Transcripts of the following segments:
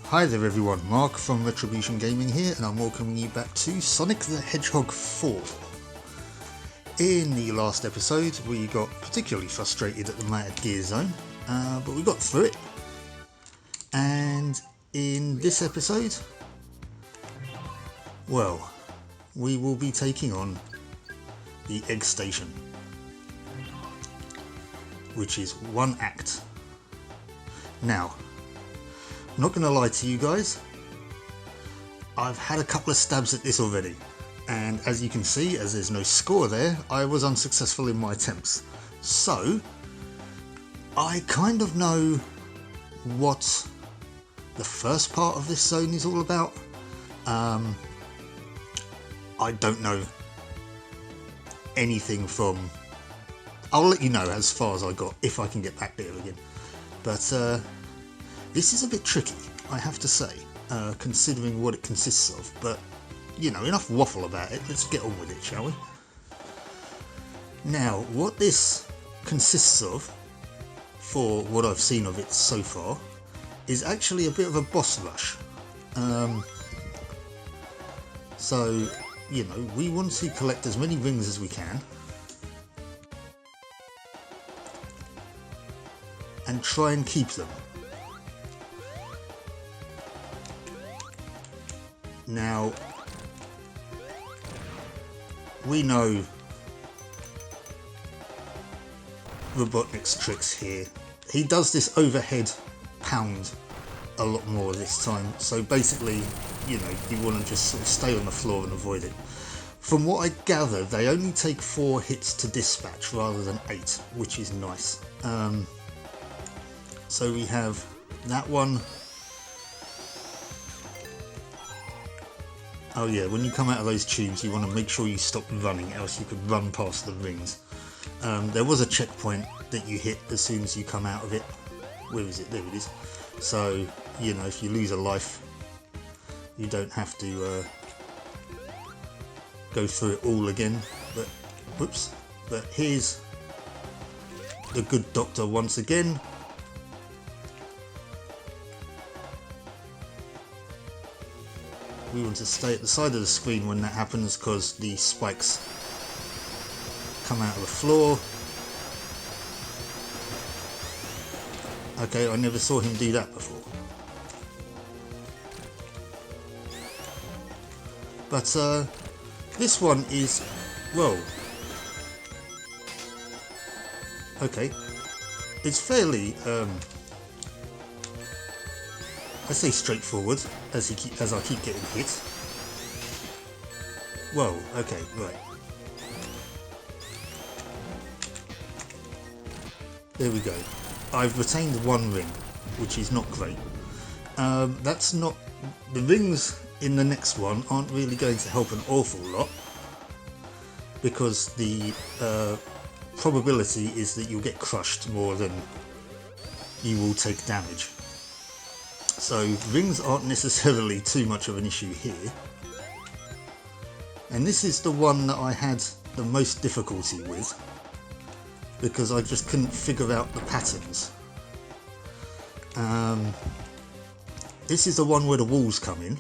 Hi there everyone, Mark from Retribution Gaming here, and I'm welcoming you back to Sonic the Hedgehog 4. In the last episode we got particularly frustrated at the Matted Gear Zone, but we got through it. And in this episode, well, we will be taking on the Egg Station, which is one act. Now, I'm not going to lie to you guys, I've had a couple of stabs at this already, and as you can see, as there's no score there, I was unsuccessful in my attempts. So, I kind of know what the first part of this zone is all about. I don't know anything from... I'll let you know as far as I got, if I can get back there again. But, this is a bit tricky, I have to say, considering what it consists of, but, you know, enough waffle about it, let's get on with it, shall we? Now, what this consists of, for what I've seen of it so far, is actually a bit of a boss rush. So, you know, we want to collect as many rings as we can, and try and keep them. Now, we know Robotnik's tricks here. He does this overhead pound a lot more this time, so basically, you know, you want to just sort of stay on the floor and avoid it. From what I gather, they only take 4 hits to dispatch rather than 8, which is nice. So we have that one. Oh yeah, when you come out of those tubes you want to make sure you stop running, else you could run past the rings. There was a checkpoint that you hit as soon as you come out of it. Where is it? There it is. So, you know, if you lose a life, you don't have to go through it all again. But, whoops. But here's the good doctor once again. We want to stay at the side of the screen when that happens because the spikes come out of the floor. Okay, I never saw him do that before. But this one is, well, okay, it's fairly I say straightforward, as I keep getting hit. Whoa, okay, right. There we go. I've retained 1 ring, which is not great. That's not... The rings in the next one aren't really going to help an awful lot, because the probability is that you'll get crushed more than you will take damage. So rings aren't necessarily too much of an issue here. And this is the one that I had the most difficulty with, because I just couldn't figure out the patterns. This is the one where the walls come in,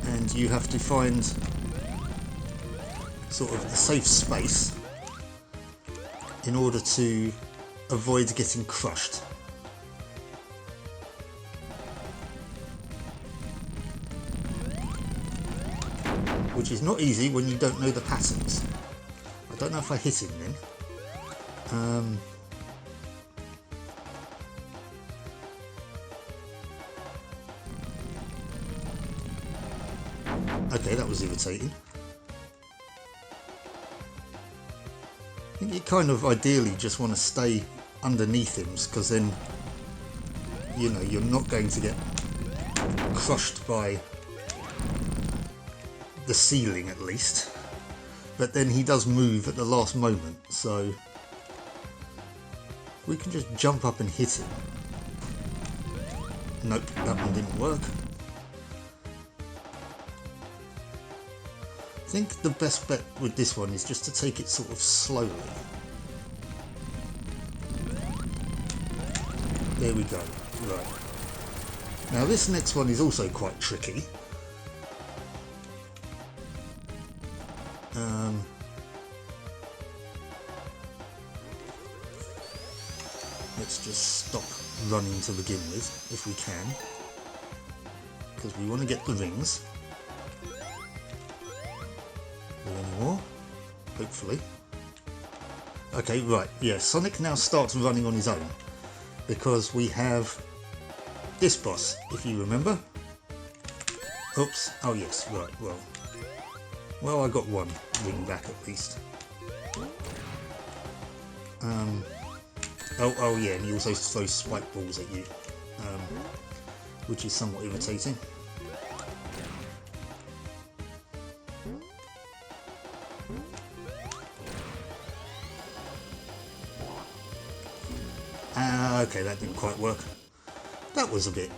and you have to find sort of a safe space in order to avoid getting crushed. Which is not easy when you don't know the patterns. I don't know if I hit him then. Okay, that was irritating. I think you kind of ideally just want to stay underneath him, because then, you know, you're not going to get crushed by the ceiling at least, but then he does move at the last moment, so we can just jump up and hit him. Nope, that one didn't work. I think the best bet with this one is just to take it sort of slowly. There we go. Right. Now this next one is also quite tricky. Let's just stop running to begin with, if we can, because we want to get the rings. Any more? Hopefully. Okay, right, yeah, Sonic now starts running on his own, because we have this boss, if you remember. Oops, oh yes, right, well I got one ring back at least. Oh yeah, and he also throws spike balls at you, which is somewhat irritating. Okay, that didn't quite work. That was a bit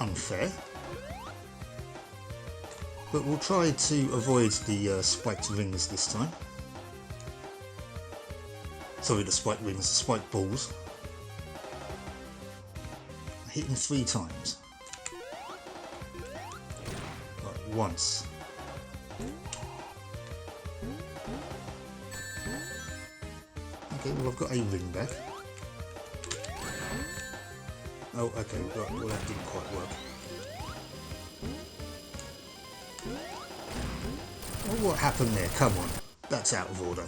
unfair. But we'll try to avoid the spiked rings this time. Sorry, the spiked rings, the spiked balls. I hit him 3 times. Right, once. Okay, well I've got a ring back. Oh, okay, right, well that didn't quite work. Oh, what happened there? Come on, that's out of order.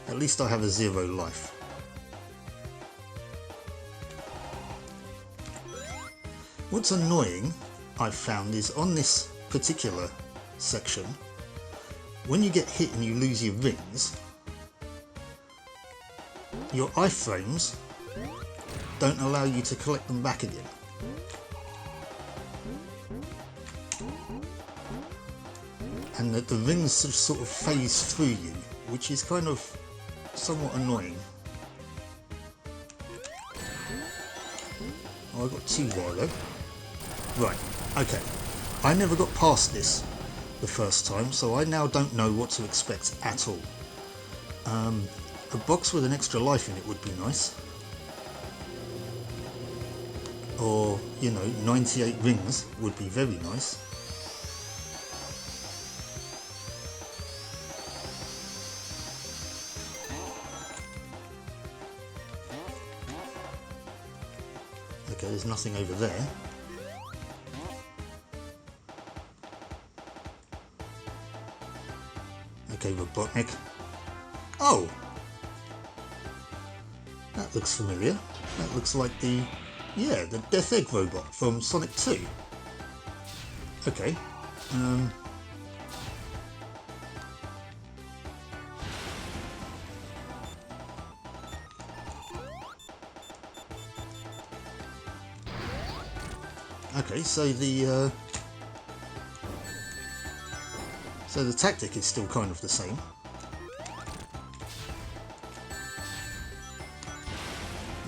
At least I have a 0 life. What's annoying, I've found, is on this particular section, when you get hit and you lose your rings, your iframes don't allow you to collect them back again. And that the rings just sort of phase through you, which is kind of somewhat annoying. Oh, I got 2 there though. Right, okay. I never got past this the first time, so I now don't know what to expect at all. A box with an extra life in it would be nice. Or, you know, 98 rings would be very nice. Okay, there's nothing over there. Okay, Robotnik. Oh! That looks familiar. That looks like the Death Egg robot from Sonic 2. Okay. Okay, so the tactic is still kind of the same.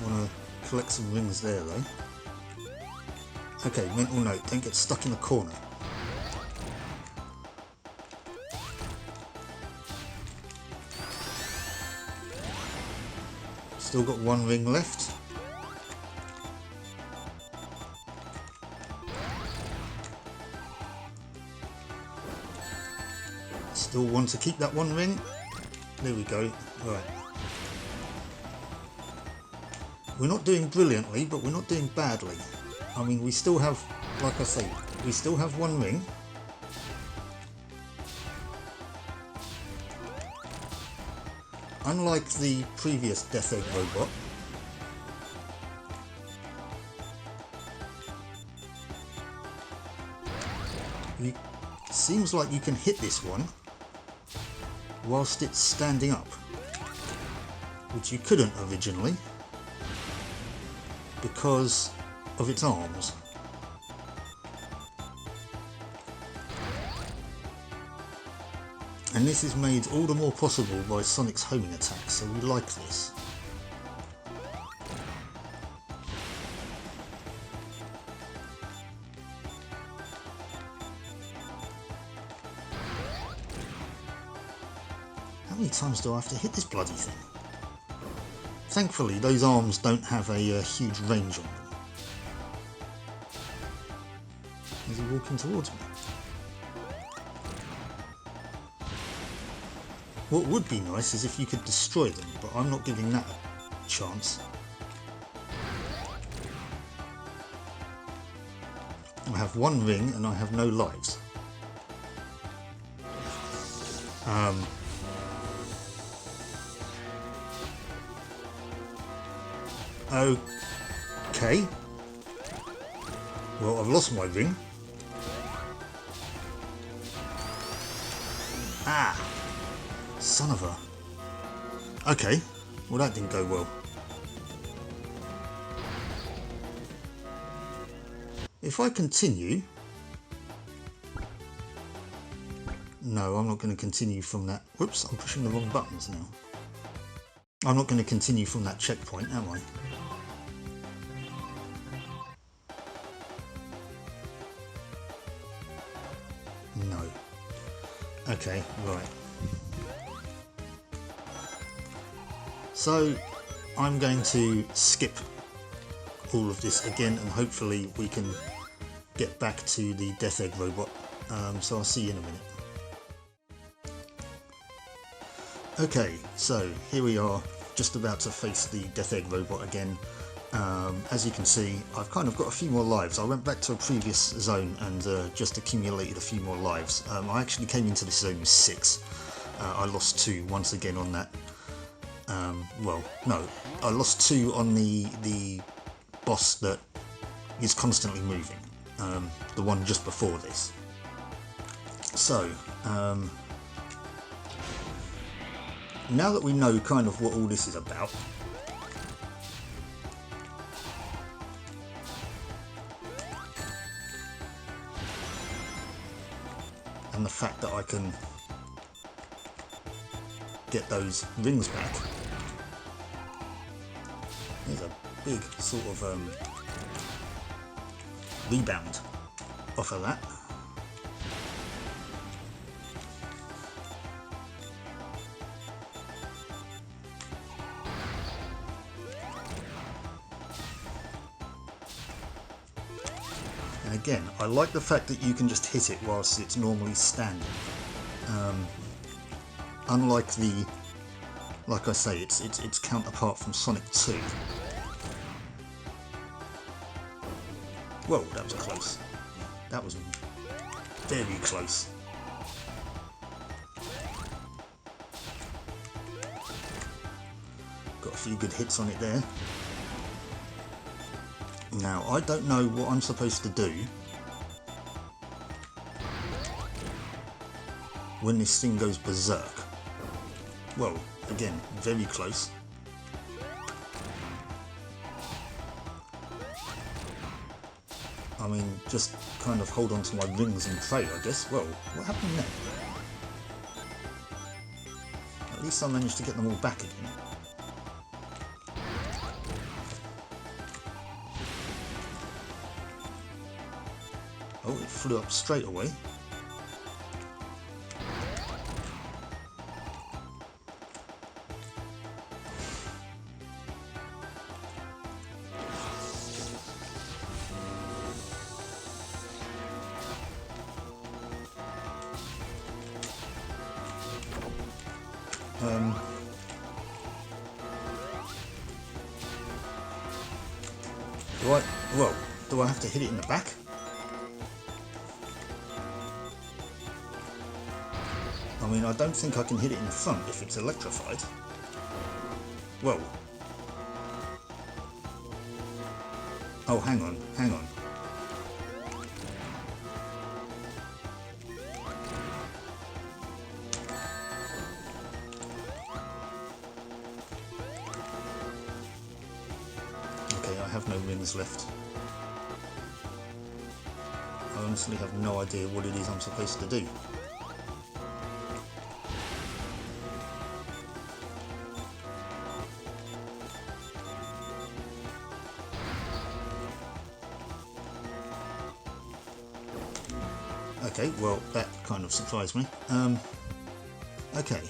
Want to collect some rings there though. Okay, mental note, don't get stuck in the corner. Still got 1 ring left. Still want to keep that 1 ring. There we go. Right. We're not doing brilliantly, but we're not doing badly. I mean, we still have, like I say, we still have 1 ring. Unlike the previous Death Egg robot, it seems like you can hit this one whilst it's standing up, which you couldn't originally because of its arms. And this is made all the more possible by Sonic's homing attack, so we like this. How many times do I have to hit this bloody thing? Thankfully, those arms don't have a huge range on them. Is he walking towards me? What would be nice is if you could destroy them, but I'm not giving that a chance. I have one ring and I have no lives. Okay. Well, I've lost my ring. Ah! Son of a... Okay. Well, that didn't go well. If I continue... No, I'm not going to continue from that... Whoops, I'm pushing the wrong buttons now. I'm not going to continue from that checkpoint, am I? No. Okay, right. So, I'm going to skip all of this again and hopefully we can get back to the Death Egg robot. So I'll see you in a minute. Okay, so here we are, just about to face the Death Egg robot again. As you can see, I've kind of got a few more lives. I went back to a previous zone and just accumulated a few more lives. I actually came into this zone with 6. I lost 2 once again on that. Well, no, I lost 2 on the boss that is constantly moving. The one just before this. So, now that we know kind of what all this is about, and the fact that I can get those rings back, there's a big sort of rebound off of that. And again, I like the fact that you can just hit it whilst it's normally standing. Unlike the, like I say, its counterpart from Sonic 2. Whoa, that was close. That was very close. Got a few good hits on it there. Now, I don't know what I'm supposed to do when this thing goes berserk. Well, again, very close. I mean, just kind of hold on to my rings and pray, I guess. Well, what happened there? At least I managed to get them all back again. Oh, it flew up straight away. Do I have to hit it in the back? I mean, I don't think I can hit it in the front if it's electrified. Whoa. Oh, hang on, hang on. Okay, I have no rings left. I honestly have no idea what it is I'm supposed to do. Okay, well, that kind of surprised me. Okay,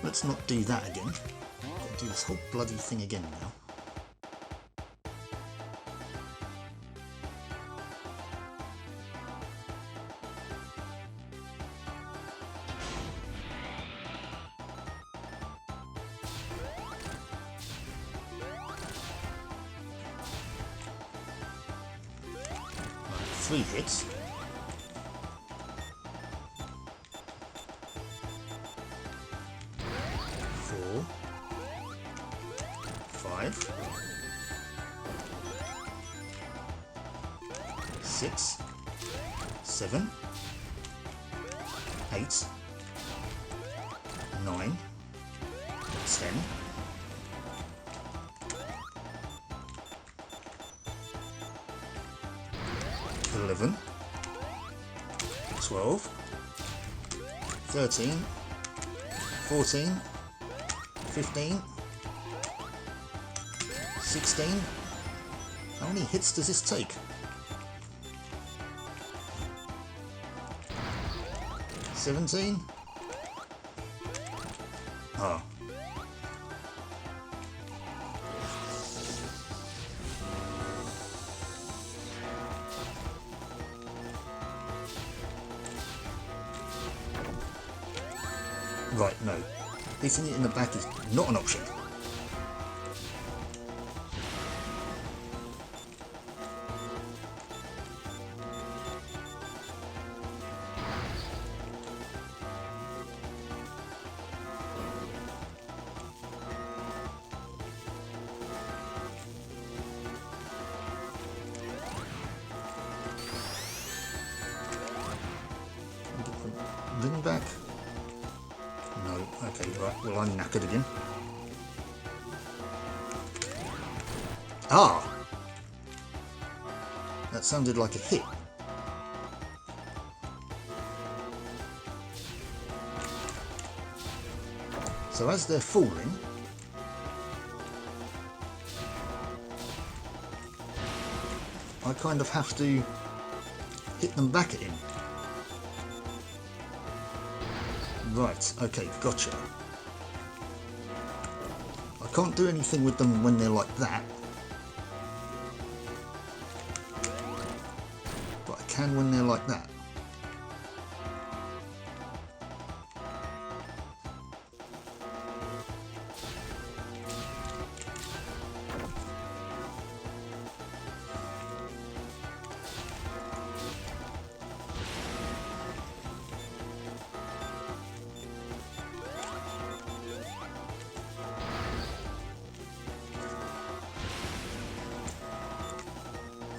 let's not do that again. Got to do this whole bloody thing again now. Right, 3 hits. 4, 5, 6, 7, 8, 9, 10, 11, 12, 13, 14, 15, 16. How many hits does this take? 17. Oh. Right, no. Hitting it in the back is not an option. Ring back? No. Okay, right. Well, I'm knackered again. Ah! That sounded like a hit. So as they're falling, I kind of have to hit them back at him. Right, okay, gotcha. I can't do anything with them when they're like that. But I can when they're like that.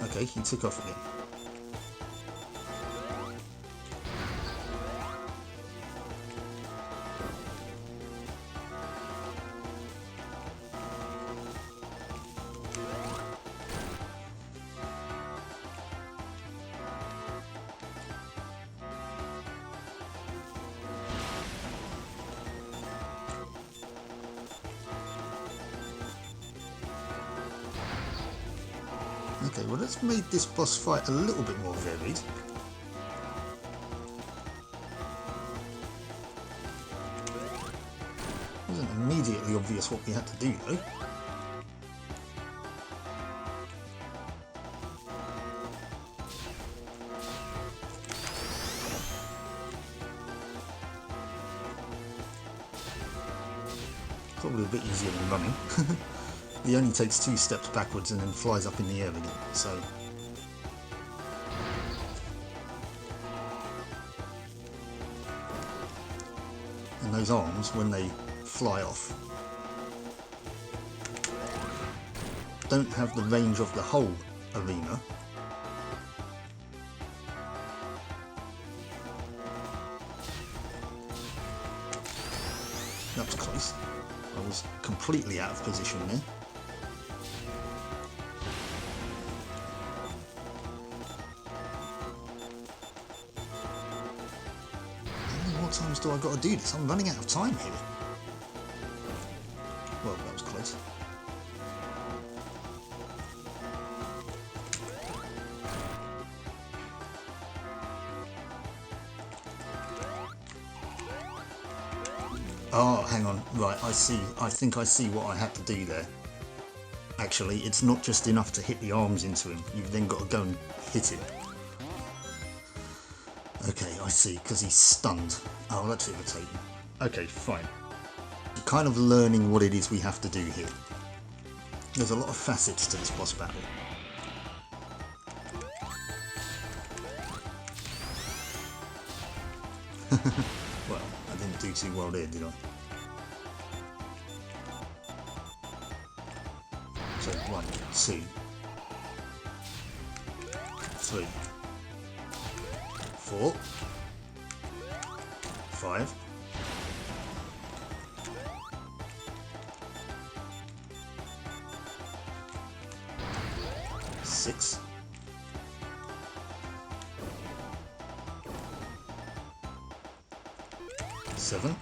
Okay, he took off again. Okay, well, let's make this boss fight a little bit more varied. It wasn't immediately obvious what we had to do, though. Probably a bit easier than running. He only takes 2 steps backwards and then flies up in the air again, so... And those arms, when they fly off, don't have the range of the whole arena. That was close. I was completely out of position there. How many more times do I got to do this? I'm running out of time here. Well, that was close. Oh, hang on. Right, I see. I think I see what I had to do there. Actually, it's not just enough to hit the arms into him. You've then got to go and hit him. Okay, I see, because he's stunned. Oh, that's irritating. Okay, fine. Kind of learning what it is we have to do here. There's a lot of facets to this boss battle. Well, I didn't do too well there, did I? So 1, 2, 3, 4, 5, 6, 7,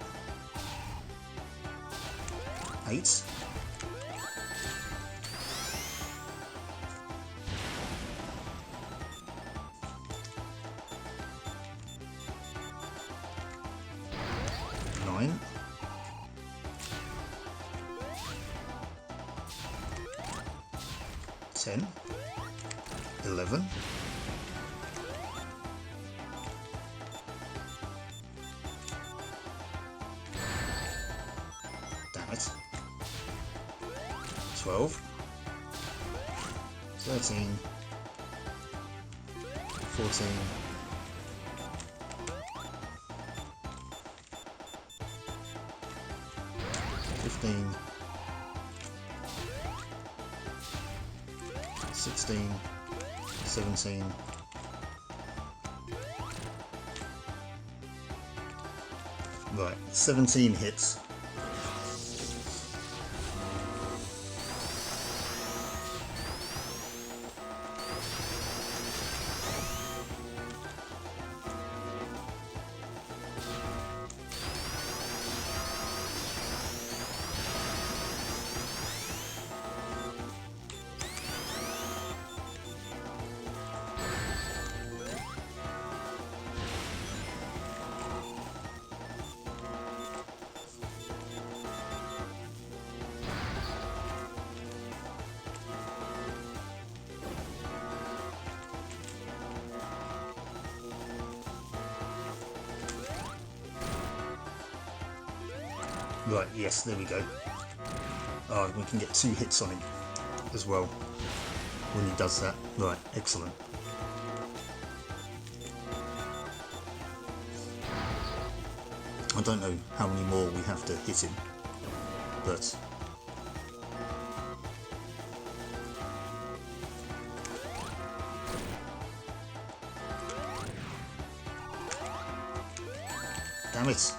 8, 9, 10, 11, 12, 13, 14, 15, 16, 17, right, 17 hits. Right, yes, there we go. Oh, we can get 2 hits on him as well when he does that. Right, excellent. I don't know how many more we have to hit him, but damn it.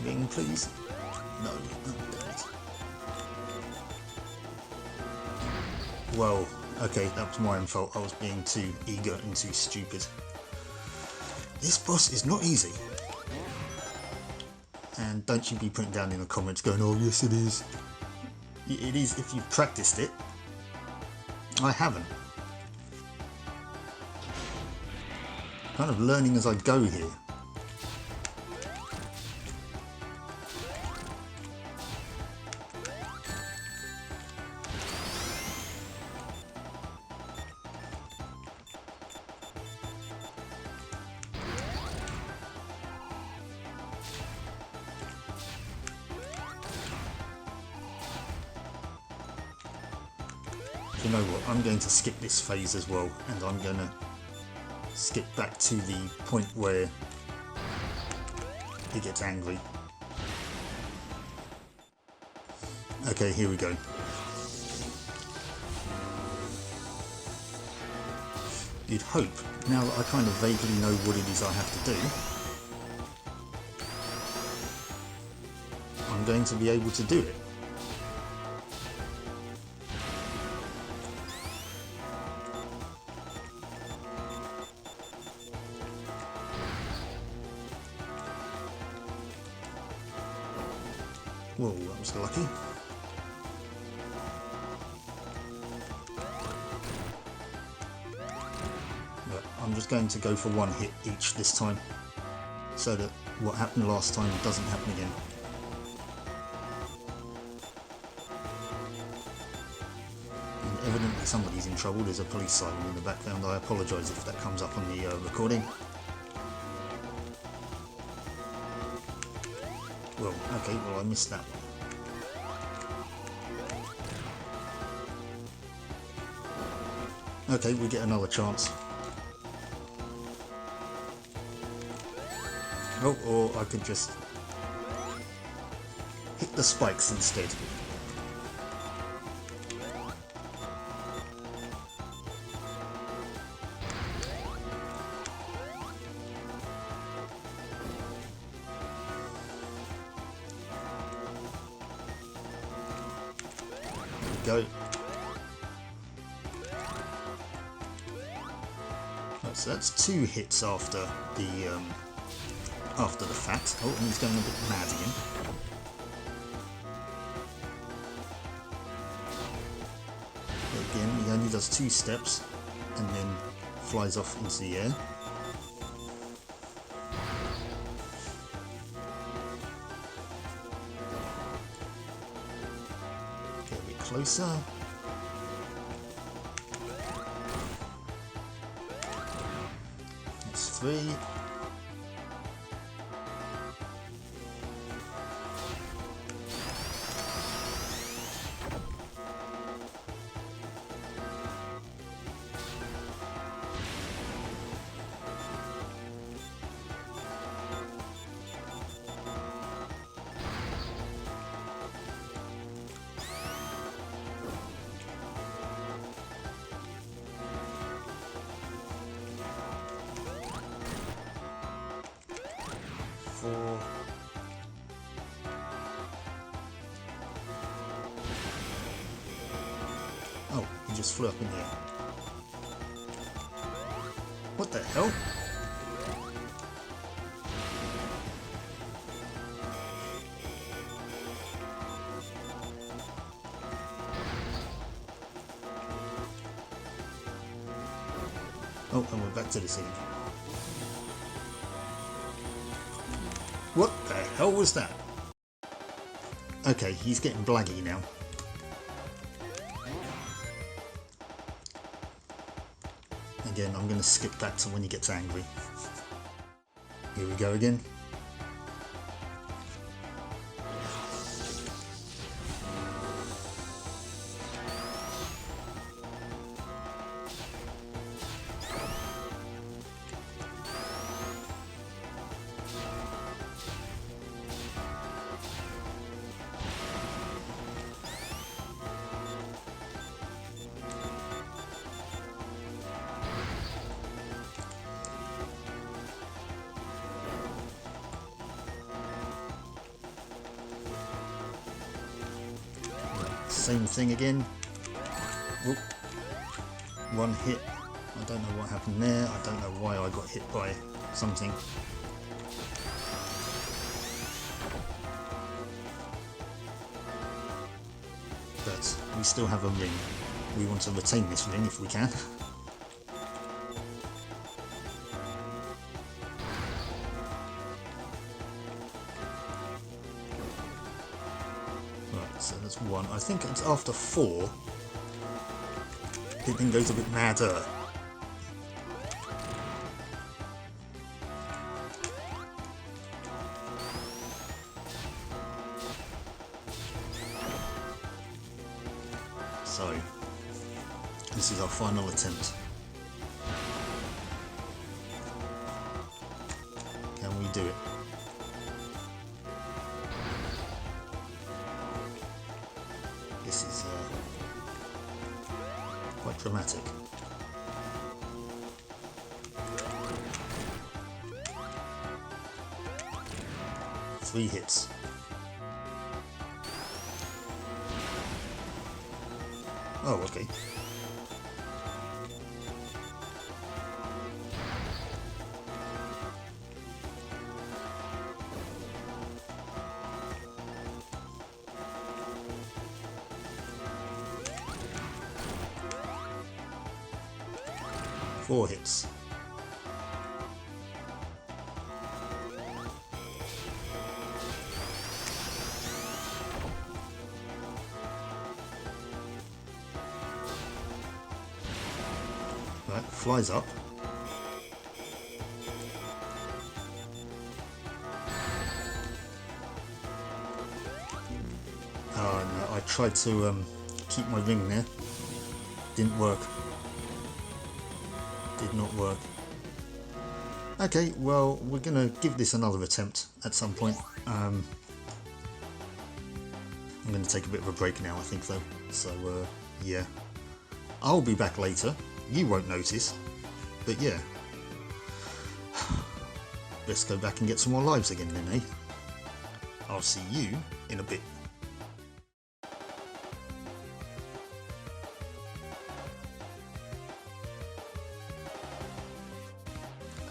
Ring, please. No, damn it. Well, okay, that was my own fault. I was being too eager and too stupid. This boss is not easy. And don't you be putting down in the comments going, oh yes it is. It is if you've practiced it. I haven't. Kind of learning as I go here. You know what, I'm going to skip this phase as well, and I'm going to skip back to the point where he gets angry. Okay, here we go. You'd hope, now that I kind of vaguely know what it is I have to do, I'm going to be able to do it. Whoa, that was lucky. But I'm just going to go for 1 hit each this time. so that what happened last time doesn't happen again. And evidently somebody's in trouble. There's a police siren in the background. I apologise if that comes up on the recording. Well, okay, well I missed that one. Okay, we get another chance. Oh, or I could just hit the spikes instead. There we go. Right, so that's 2 hits after the fact. Oh, and he's going a bit mad again. But again, he only does 2 steps and then flies off into the air. Get a bit closer. That's 3. Oh, he just flew up in the air. What the hell? Oh, and we're back to the scene. What the hell was that? Okay, he's getting blaggy now. Again, I'm going to skip back to when he gets angry. Here we go again. Same thing again. Oop. 1 hit. I don't know what happened there. I don't know why I got hit by something. But we still have a ring. We want to retain this ring if we can. So that's 1. I think it's after 4 it then goes a bit madder. So this is our final attempt. Can we do it? This is quite dramatic. Three hits. Oh, okay. Four hits. Right, flies up. Oh no, I tried to keep my ring there. Didn't work. Did not work. Okay, well, we're gonna give this another attempt at some point. I'm gonna take a bit of a break now, I think, though. So, yeah. I'll be back later. You won't notice. But yeah. Let's go back and get some more lives again then, eh? I'll see you in a bit.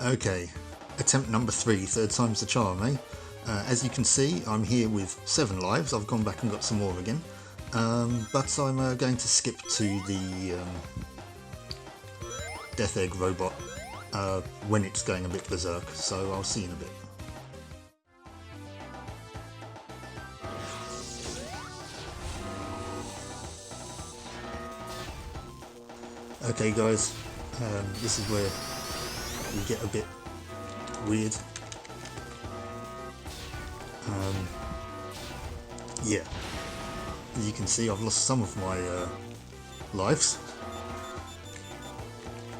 Okay, attempt number 3, third time's the charm, eh? As you can see, I'm here with 7 lives. I've gone back and got some more again. But I'm going to skip to the Death Egg robot when it's going a bit berserk, so I'll see you in a bit. Okay guys, this is where we get a bit weird. Yeah, as you can see, I've lost some of my lives.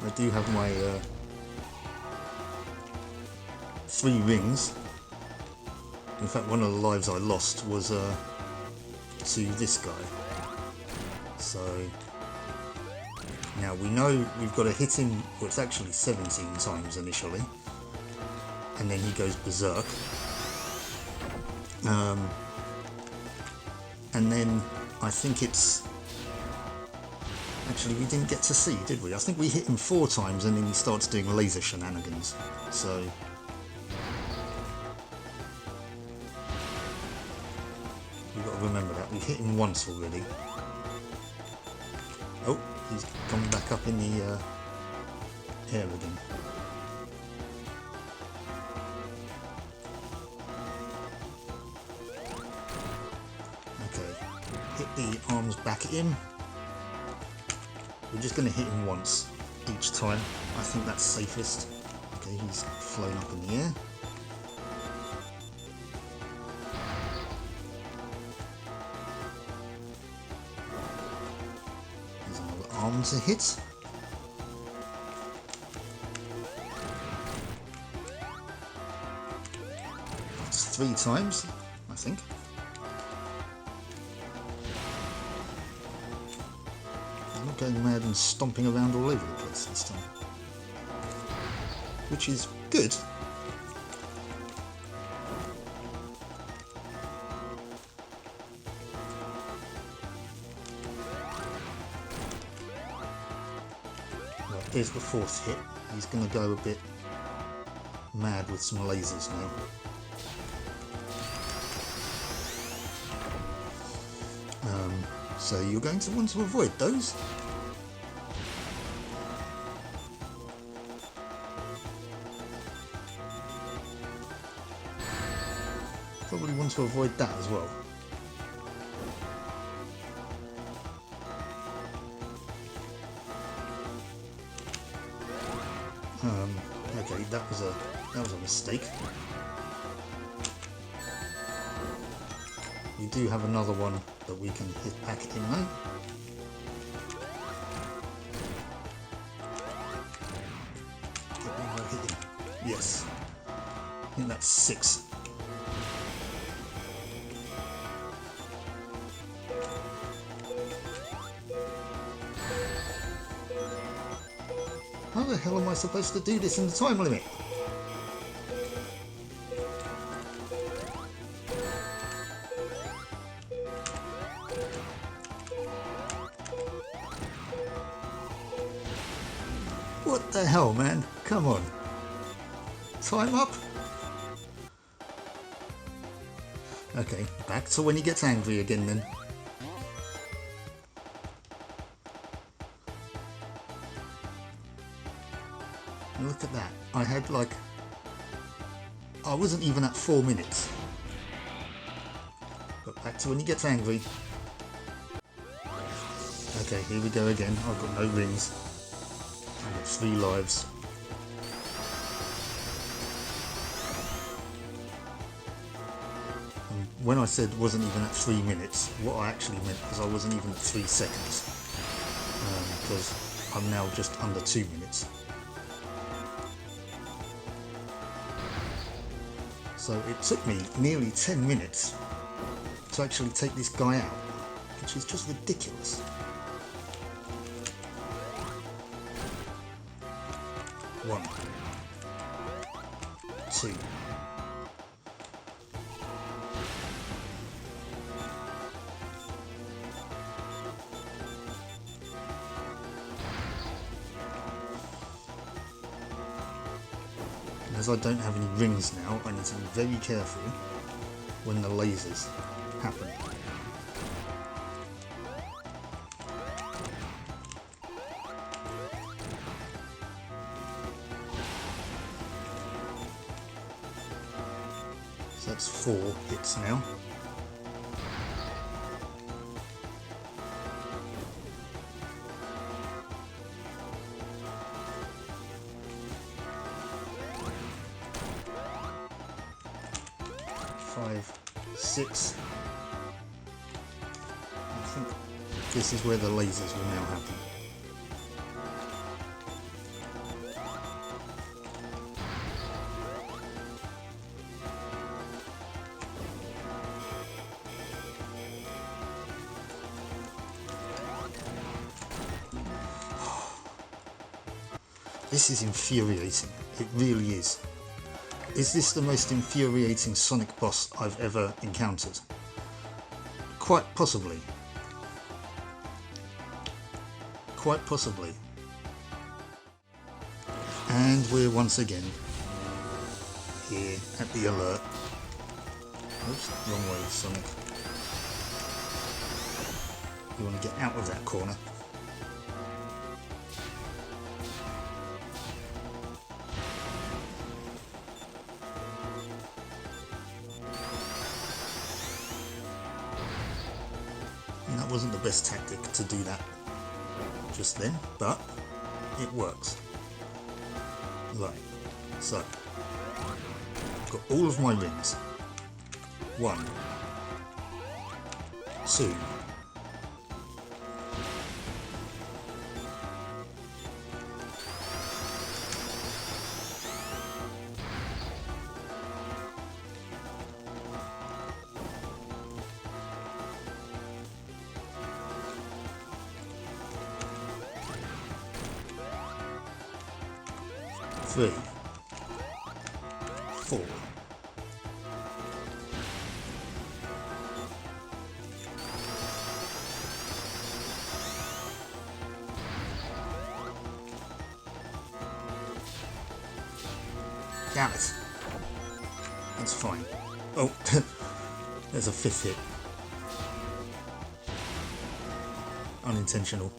I do have my 3 rings. In fact, one of the lives I lost was to this guy. So now we know we've got to hit him, well, it's actually 17 times initially, and then he goes berserk. And then I think it's... Actually, we didn't get to see, did we? I think we hit him 4 times and then he starts doing laser shenanigans. So... we've got to remember that. We hit him once already. Oh, he's coming back up in the air again. Hit the arms back at him. We're just going to hit him once each time. I think that's safest. Okay, he's flown up in the air. There's another arm to hit. That's 3 times, I think. Going mad and stomping around all over the place this time, which is good. Right, there's the 4th hit. He's going to go a bit mad with some lasers now. So you're going to want to avoid those. Probably want to avoid that as well. Okay, that was a mistake. We do have another one that we can hit back at him now. Hit him. Yes. I think that's 6. How the hell am I supposed to do this in the time limit? What the hell, man? Come on. Time up. Okay, back to when he gets angry again then. Look at that. I had like... I wasn't even at 4 minutes. But back to when he gets angry. Okay, here we go again. I've got no rings. I'm 3 lives. And when I said wasn't even at 3 minutes, what I actually meant was I wasn't even at 3 seconds, because I'm now just under 2 minutes. So it took me nearly 10 minutes to actually take this guy out, which is just ridiculous. One, two. As I don't have any rings now, I need to be very careful when the lasers happen. So that's 4 hits now. Five, 6. I think this is where the lasers will now happen. This is infuriating. It really is. Is this the most infuriating Sonic boss I've ever encountered? Quite possibly. Quite possibly. And we're once again here at the alert. Oops, wrong way, Sonic. You want to get out of that corner. And that wasn't the best tactic to do that just then, but it works. Right, so I've got all of my rings. 1, 2, 3, 4. Damn it. That's fine. Oh, there's a 5th hit. Unintentional.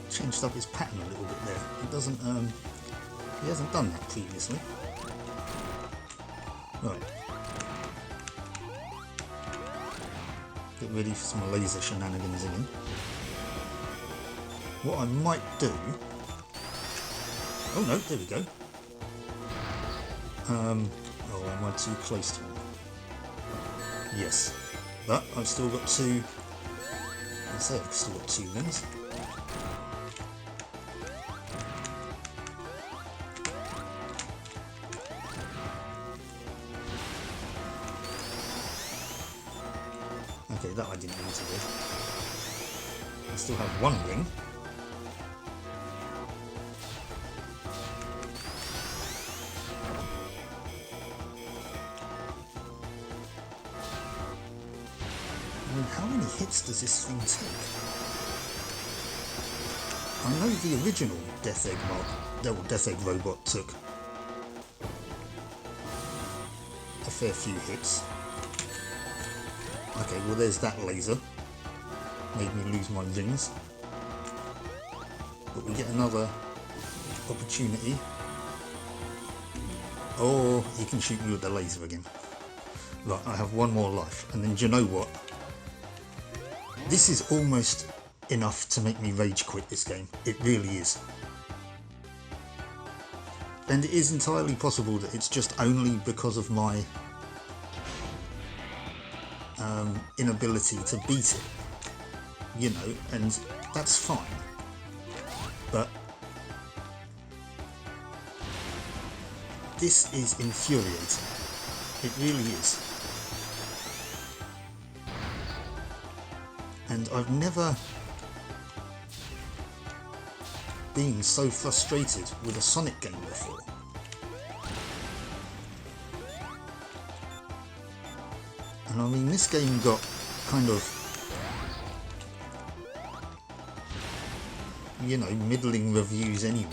Changed up his pattern a little bit there. It doesn't, he hasn't done that previously. Right. Get ready for some laser shenanigans again. What I might do... Oh no, there we go. Oh, am I too close to him? Yes. But I've still got 2... I say I've still got 2 rings. Okay, that I didn't mean to do. I still have 1 ring. I mean, how many hits does this thing take? I know the original Death Egg Death Egg robot took fair few hits. Okay, well there's that laser. Made me lose my rings. But we get another opportunity. Oh, he can shoot me with the laser again. Right, I have one more life. And then do you know what? This is almost enough to make me rage quit this game. It really is. And it is entirely possible that it's just only because of my inability to beat it. You know, and that's fine. But this is infuriating. It really is. And I've never been so frustrated with a Sonic game before. And I mean, this game got kind of, you know, middling reviews anyway.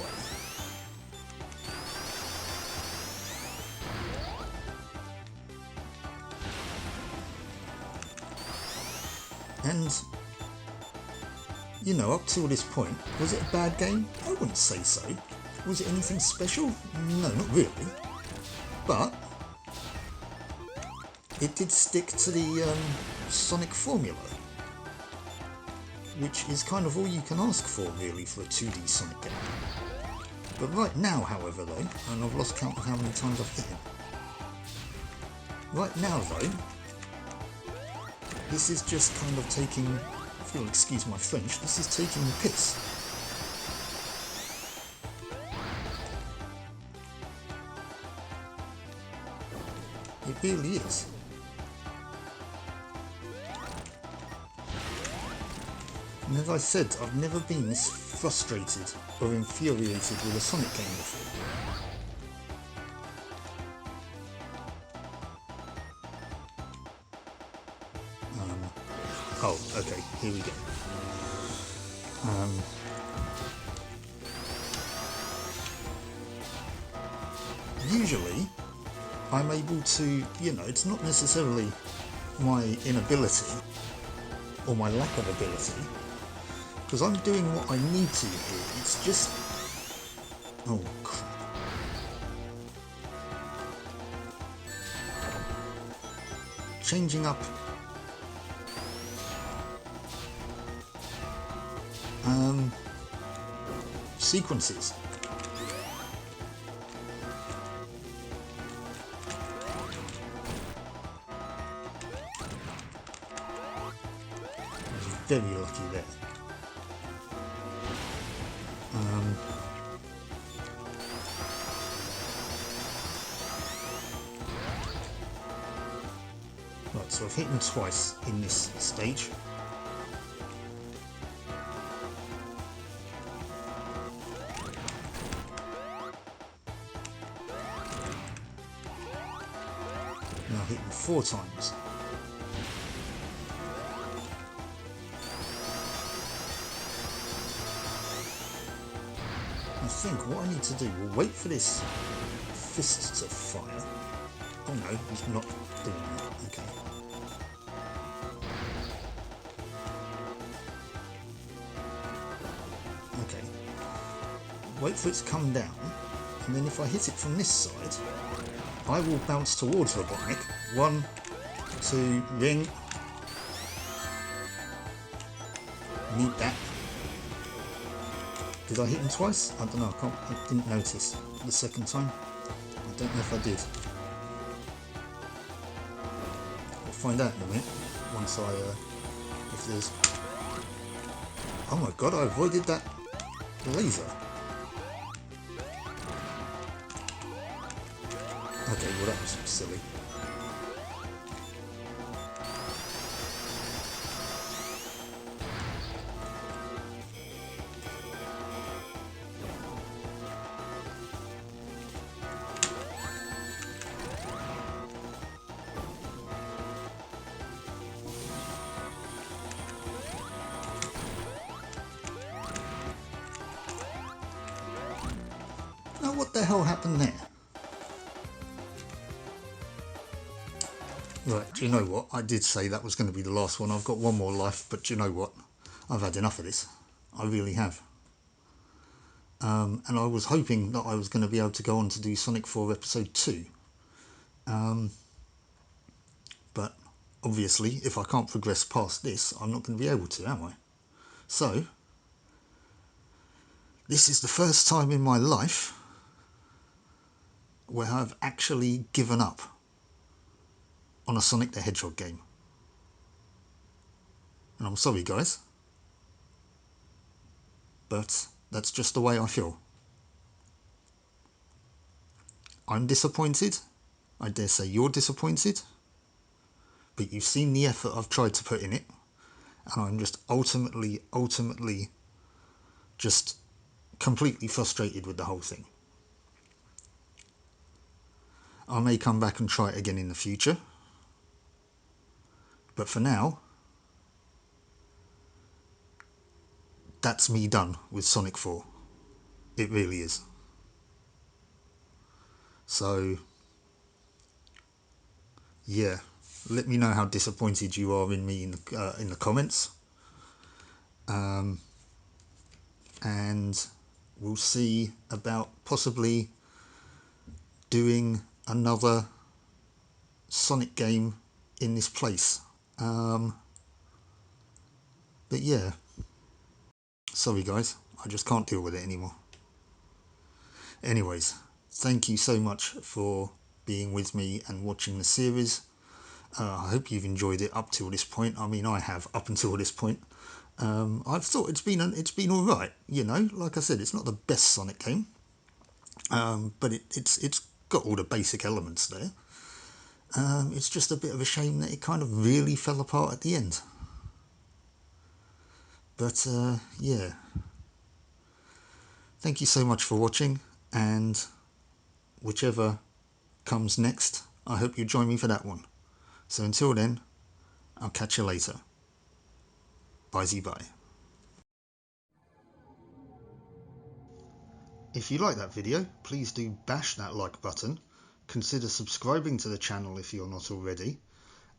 And, you know, up till this point, was it a bad game? I wouldn't say so. Was it anything special? No, not really. But it did stick to the Sonic formula, which is kind of all you can ask for, really, for a 2D Sonic game. But right now, however, though, and I've lost count of how many times I've hit him. Right now, though, this is just kind of taking, if you'll excuse my French, this is taking the piss. It really is. And as I said, I've never been this frustrated or infuriated with a Sonic game before. Oh, okay, here we go. Usually, I'm able to, you know, it's not necessarily my inability or my lack of ability, because I'm doing what I need to here. It's just... oh, crap. Changing up sequences. I was very lucky there. Right, so I've hit him twice in this stage. Now I've hit him 4 times. I think what I need to do, we'll wait for this fist to fire. Oh no, he's not doing that. Okay. Okay. Wait for it to come down, and then if I hit it from this side, I will bounce towards the bike. 1, 2, ring. Need that. Did I hit him twice? I don't know, I didn't notice the second time. I don't know if I did. We'll find out in a minute, once I, if there's... oh my god, I avoided that laser. Okay, well that was silly. Now what the hell happened there? Right, do you know what? I did say that was going to be the last one. I've got one more life, but do you know what? I've had enough of this. I really have. And I was hoping that I was going to be able to go on to do Sonic 4 Episode 2. But obviously, if I can't progress past this, I'm not going to be able to, am I? So, this is the first time in my life where I've actually given up on a Sonic the Hedgehog game. And I'm sorry, guys, but that's just the way I feel. I'm disappointed. I dare say you're disappointed. But you've seen the effort I've tried to put in it. And I'm just ultimately just completely frustrated with the whole thing. I may come back and try it again in the future. But for now, that's me done with Sonic 4. It really is. So, yeah, let me know how disappointed you are in me in the comments. And we'll see about possibly doing another Sonic game in this place. But yeah, sorry guys, I just can't deal with it anymore. Anyways, thank you so much for being with me and watching the series. I hope you've enjoyed it up till this point. I mean, I have up until this point. I've thought it's been all right. You know, like I said, it's not the best Sonic game, but it's got all the basic elements there. It's just a bit of a shame that it kind of really fell apart at the end. But yeah, thank you so much for watching, and whichever comes next, I hope you join me for that one. So until then, I'll catch you later. Bye-bye. If you like that video, please do bash that like button. Consider subscribing to the channel if you're not already.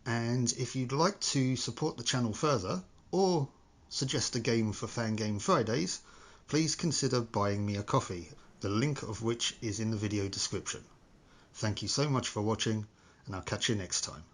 And if you'd like to support the channel further, or suggest a game for Fangame Fridays, please consider buying me a coffee, the link of which is in the video description. Thank you so much for watching, and I'll catch you next time.